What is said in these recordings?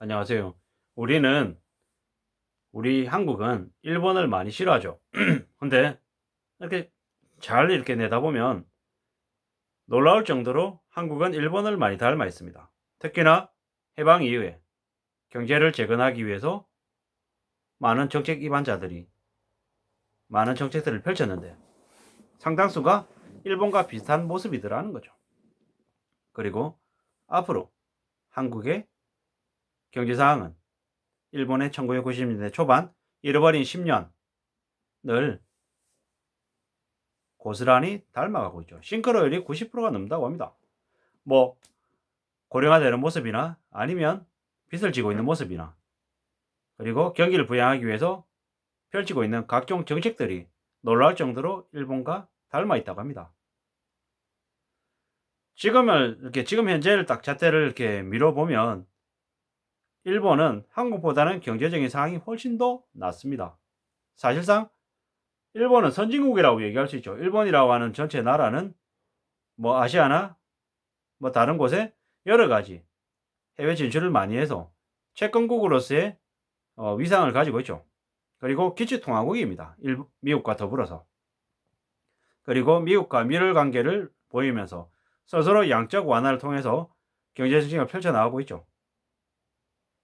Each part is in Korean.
안녕하세요. 우리 한국은 일본을 많이 싫어하죠. 근데 이렇게 잘 이렇게 내다보면 놀라울 정도로 한국은 일본을 많이 닮아 있습니다. 특히나 해방 이후에 경제를 재건하기 위해서 많은 정책 입안자들이 많은 정책들을 펼쳤는데 상당수가 일본과 비슷한 모습이더라는 거죠. 그리고 앞으로 한국의 경제 상황은 일본의 1990년대 초반 잃어버린 10년을 고스란히 닮아가고 있죠. 싱크로율이 90%가 넘는다고 합니다. 뭐 고령화되는 모습이나 아니면 빚을 지고 있는 모습이나 그리고 경기를 부양하기 위해서 펼치고 있는 각종 정책들이 놀라울 정도로 일본과 닮아 있다고 합니다. 지금 현재를 딱 잣대를 이렇게 미뤄보면 일본은 한국보다는 경제적인 상황이 훨씬 더 낫습니다. 사실상 일본은 선진국이라고 얘기할 수 있죠. 일본이라고 하는 전체 나라는 뭐 아시아나 뭐 다른 곳에 여러 가지 해외 진출을 많이 해서 채권국으로서의 위상을 가지고 있죠. 그리고 기초통화국입니다. 미국과 더불어서. 그리고 미국과 밀월 관계를 보이면서 스스로 양적 완화를 통해서 경제 정책을 펼쳐나가고 있죠.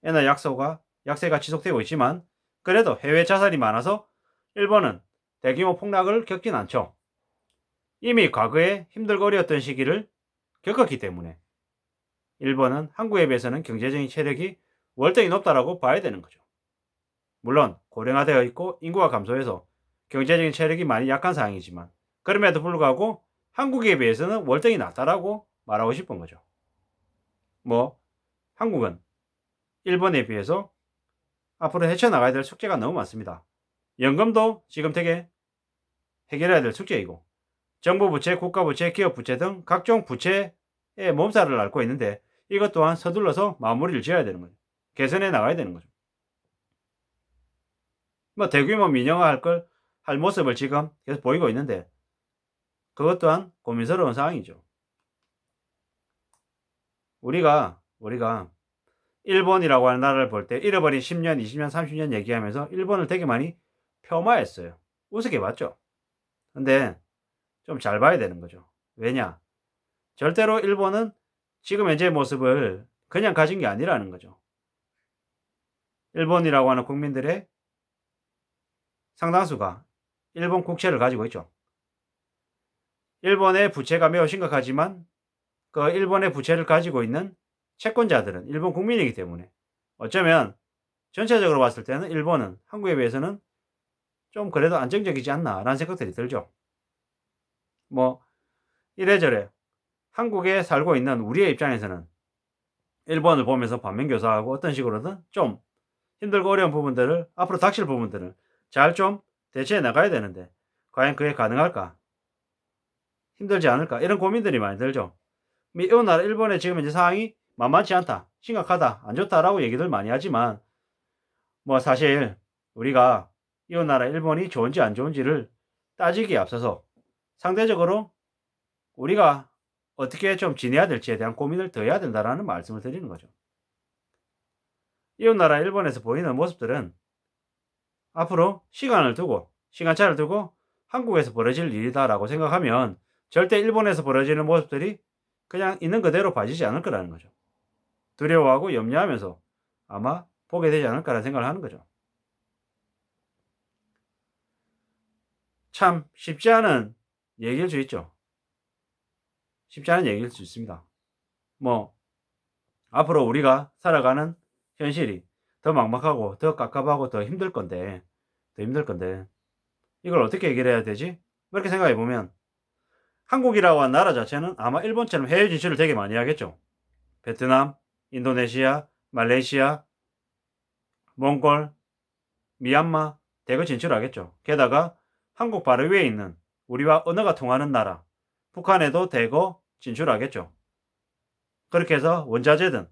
엔화 약세가 지속되고 있지만 그래도 해외 자산이 많아서 일본은 대규모 폭락을 겪진 않죠. 이미 과거에 힘들고 어려웠던 시기를 겪었기 때문에 일본은 한국에 비해서는 경제적인 체력이 월등히 높다라고 봐야 되는 거죠. 물론 고령화되어 있고 인구가 감소해서 경제적인 체력이 많이 약한 상황이지만 그럼에도 불구하고 한국에 비해서는 월등히 낫다라고 말하고 싶은 거죠. 뭐 한국은 일본에 비해서 앞으로 헤쳐나가야 될 숙제가 너무 많습니다. 연금도 지금 되게 해결해야 될 숙제이고 정부 부채, 국가 부채, 기업 부채 등 각종 부채의 몸살을 앓고 있는데 이것 또한 서둘러서 마무리를 지어야 되는 거죠. 개선해 나가야 되는 거죠. 뭐 대규모 민영화 할 모습을 지금 계속 보이고 있는데 그것 또한 고민스러운 상황이죠. 우리가 일본이라고 하는 나라를 볼 때 잃어버린 10년, 20년, 30년 얘기하면서 일본을 되게 많이 폄하했어요. 우습게 봤죠. 근데 좀 잘 봐야 되는 거죠. 왜냐? 절대로 일본은 지금 현재의 모습을 그냥 가진 게 아니라는 거죠. 일본이라고 하는 국민들의 상당수가 일본 국채를 가지고 있죠. 일본의 부채가 매우 심각하지만 그 일본의 부채를 가지고 있는 채권자들은 일본 국민이기 때문에 어쩌면 전체적으로 봤을 때는 일본은 한국에 비해서는 좀 그래도 안정적이지 않나라는 생각들이 들죠. 뭐 이래저래 한국에 살고 있는 우리의 입장에서는 일본을 보면서 반면교사하고 어떤 식으로든 좀 힘들고 어려운 부분들을 앞으로 닥칠 부분들을 잘 좀 대처해 나가야 되는데 과연 그게 가능할까? 힘들지 않을까? 이런 고민들이 많이 들죠. 이웃 나라 일본의 지금 현재 상황이 만만치 않다, 심각하다, 안 좋다라고 얘기들 많이 하지만 뭐 사실 우리가 이웃 나라 일본이 좋은지 안 좋은지를 따지기에 앞서서 상대적으로 우리가 어떻게 좀 지내야 될지에 대한 고민을 더 해야 된다라는 말씀을 드리는 거죠. 이웃 나라 일본에서 보이는 모습들은 앞으로 시간차를 두고 한국에서 벌어질 일이다라고 생각하면 절대 일본에서 벌어지는 모습들이 그냥 있는 그대로 봐지지 않을 거라는 거죠. 두려워하고 염려하면서 아마 보게 되지 않을까라는 생각을 하는 거죠. 참 쉽지 않은 얘기일 수 있죠. 쉽지 않은 얘기일 수 있습니다. 뭐 앞으로 우리가 살아가는 현실이 더 막막하고 더 깝깝하고 더 힘들 건데 이걸 어떻게 해결해야 되지? 이렇게 생각해 보면 한국이라고 한 나라 자체는 아마 일본처럼 해외 진출을 되게 많이 하겠죠. 베트남, 인도네시아, 말레이시아, 몽골, 미얀마 대거 진출하겠죠. 게다가 한국 바로 위에 있는 우리와 언어가 통하는 나라 북한에도 대거 진출하겠죠. 그렇게 해서 원자재든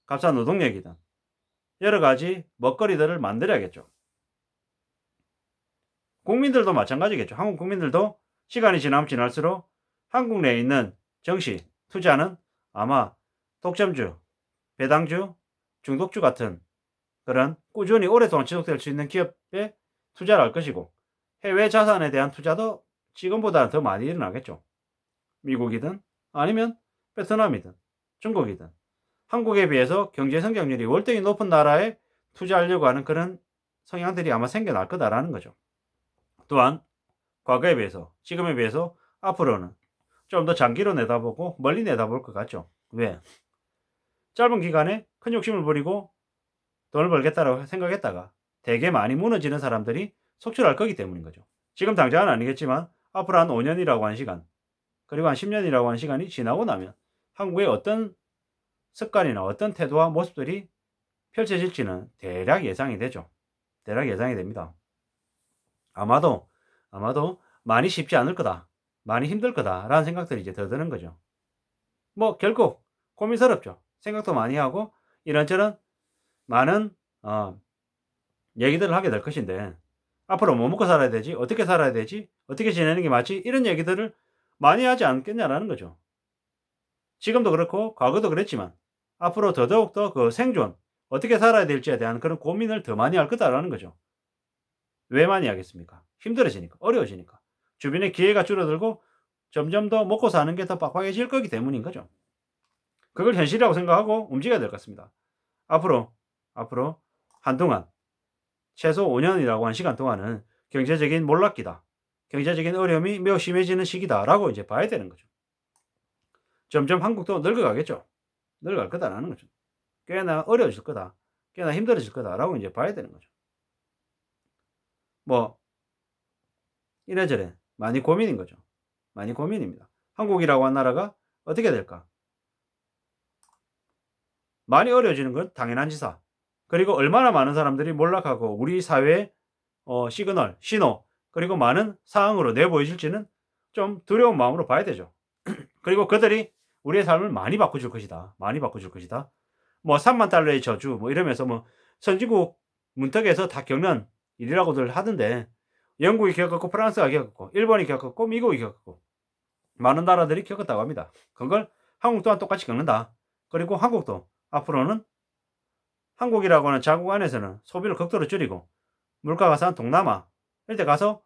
값싼 노동력이든 여러 가지 먹거리들을 만들어야겠죠. 국민들도 마찬가지겠죠. 한국 국민들도 시간이 지나면 지날수록 한국 내에 있는 정시, 투자는 아마 독점주, 배당주, 중독주 같은 그런 꾸준히 오랫동안 지속될 수 있는 기업에 투자를 할 것이고, 해외 자산에 대한 투자도 지금보다는 더 많이 일어나겠죠. 미국이든 아니면 베트남이든 중국이든 한국에 비해서 경제 성장률이 월등히 높은 나라에 투자하려고 하는 그런 성향들이 아마 생겨날 거다라는 거죠. 또한 과거에 비해서, 지금에 비해서 앞으로는 좀 더 장기로 내다보고 멀리 내다볼 것 같죠. 왜? 짧은 기간에 큰 욕심을 부리고 돈을 벌겠다라고 생각했다가 되게 많이 무너지는 사람들이 속출할 거기 때문인 거죠. 지금 당장은 아니겠지만 앞으로 한 5년이라고 하는 시간, 그리고 한 10년이라고 하는 시간이 지나고 나면 한국의 어떤 습관이나 어떤 태도와 모습들이 펼쳐질지는 대략 예상이 되죠. 대략 예상이 됩니다. 아마도 많이 쉽지 않을 거다, 많이 힘들 거다라는 생각들이 이제 더 드는 거죠. 뭐 결국 고민스럽죠. 생각도 많이 하고 이런저런 많은 얘기들을 하게 될 것인데, 앞으로 뭐 먹고 살아야 되지? 어떻게 살아야 되지? 어떻게 지내는 게 맞지? 이런 얘기들을 많이 하지 않겠냐라는 거죠. 지금도 그렇고 과거도 그랬지만 앞으로 더더욱더 그 생존, 어떻게 살아야 될지에 대한 그런 고민을 더 많이 할 거다라는 거죠. 왜 많이 하겠습니까? 힘들어지니까, 어려워지니까. 주변에 기회가 줄어들고 점점 더 먹고 사는 게 더 빡빡해질 거기 때문인 거죠. 그걸 현실이라고 생각하고 움직여야 될 것 같습니다. 앞으로 한동안 최소 5년이라고 한 시간 동안은 경제적인 몰락기다, 경제적인 어려움이 매우 심해지는 시기다라고 이제 봐야 되는 거죠. 점점 한국도 늙어가겠죠. 늙어갈 거다라는 거죠. 꽤나 어려워질 거다, 꽤나 힘들어질 거다라고 이제 봐야 되는 거죠. 뭐 이래저래 많이 고민인 거죠. 많이 고민입니다. 한국이라고 한 나라가 어떻게 될까? 많이 어려워지는 건 당연한 지사. 그리고 얼마나 많은 사람들이 몰락하고 우리 사회의 시그널, 신호, 그리고 많은 상황으로 내보여질지는 좀 두려운 마음으로 봐야 되죠. 그리고 그들이 우리의 삶을 많이 바꿔줄 것이다. 많이 바꿔줄 것이다. 뭐 3만 달러의 저주 뭐 이러면서 뭐 선진국 문턱에서 다 겪는 일이라고들 하던데, 영국이 겪었고 프랑스가 겪었고 일본이 겪었고 미국이 겪었고 많은 나라들이 겪었다고 합니다. 그걸 한국 또한 똑같이 겪는다. 그리고 한국도 앞으로는 한국이라고 하는 자국 안에서는 소비를 극도로 줄이고 물가가 싼 동남아 이럴 때 가서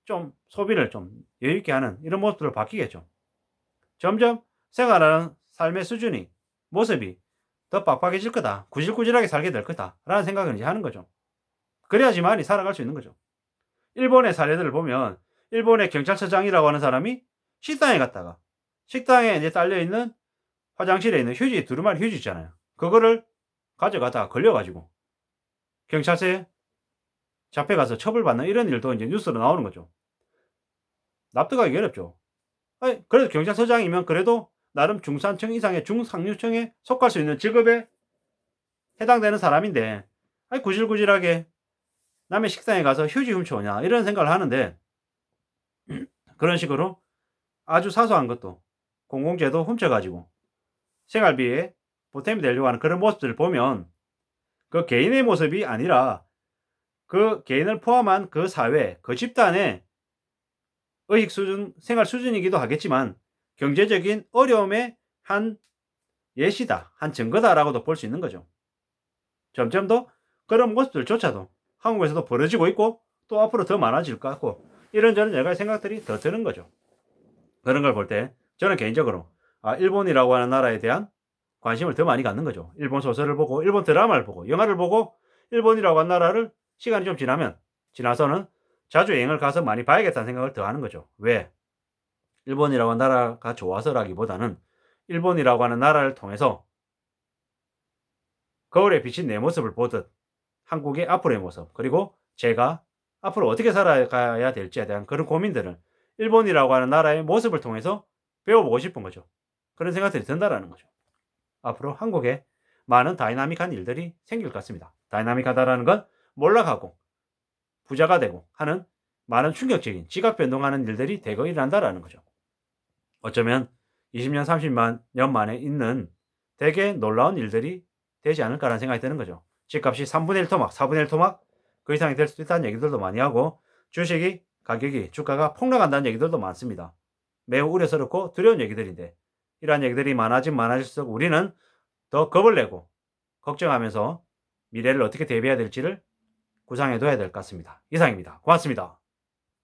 좀 소비를 좀 여유 있게 하는 이런 모습들로 바뀌겠죠. 점점 생활하는 삶의 수준이, 모습이 더 빡빡해질 거다, 구질구질하게 살게 될 거다 라는 생각을 이제 하는 거죠. 그래야지만이 살아갈 수 있는 거죠. 일본의 사례들을 보면 일본의 경찰서장이라고 하는 사람이 식당에 갔다가 식당에 이제 딸려있는 화장실에 있는 휴지, 두루마리 휴지 있잖아요. 그거를 가져가다가 걸려가지고 경찰서에 잡혀가서 처벌받는 이런 일도 이제 뉴스로 나오는 거죠. 납득하기 어렵죠. 아니, 그래도 경찰서장이면 그래도 나름 중산층 이상의 중상류층에 속할 수 있는 직업에 해당되는 사람인데, 아니, 구질구질하게 남의 식당에 가서 휴지 훔쳐오냐, 이런 생각을 하는데, 그런 식으로 아주 사소한 것도 공공재도 훔쳐가지고 생활비에 보탬이 되려고 하는 그런 모습들을 보면 그 개인의 모습이 아니라 그 개인을 포함한 그 사회, 그 집단의 의식 수준, 생활 수준이기도 하겠지만 경제적인 어려움의 한 예시다, 한 증거다라고도 볼 수 있는 거죠. 점점 더 그런 모습들조차도 한국에서도 벌어지고 있고 또 앞으로 더 많아질 것 같고 이런저런 여러 가지 생각들이 더 드는 거죠. 그런 걸 볼 때 저는 개인적으로 일본이라고 하는 나라에 대한 관심을 더 많이 갖는 거죠. 일본 소설을 보고 일본 드라마를 보고 영화를 보고 일본이라고 하는 나라를 시간이 좀 지나서는 자주 여행을 가서 많이 봐야겠다는 생각을 더 하는 거죠. 왜? 일본이라고 하는 나라가 좋아서라기보다는 일본이라고 하는 나라를 통해서 거울에 비친 내 모습을 보듯 한국의 앞으로의 모습, 그리고 제가 앞으로 어떻게 살아가야 될지에 대한 그런 고민들을 일본이라고 하는 나라의 모습을 통해서 배워보고 싶은 거죠. 그런 생각들이 든다라는 거죠. 앞으로 한국에 많은 다이나믹한 일들이 생길 것 같습니다. 다이나믹하다라는 건 몰락하고 부자가 되고 하는 많은 충격적인 지각 변동하는 일들이 대거 일어난다라는 거죠. 어쩌면 20년, 30만 년 만에 있는 되게 놀라운 일들이 되지 않을까라는 생각이 드는 거죠. 집값이 3분의 1 토막, 4분의 1 토막 그 이상이 될 수도 있다는 얘기들도 많이 하고 주식이 가격이 주가가 폭락한다는 얘기들도 많습니다. 매우 우려스럽고 두려운 얘기들인데 이러한 얘기들이 많아질수록 우리는 더 겁을 내고 걱정하면서 미래를 어떻게 대비해야 될지를 구상해 둬야 될 것 같습니다. 이상입니다. 고맙습니다.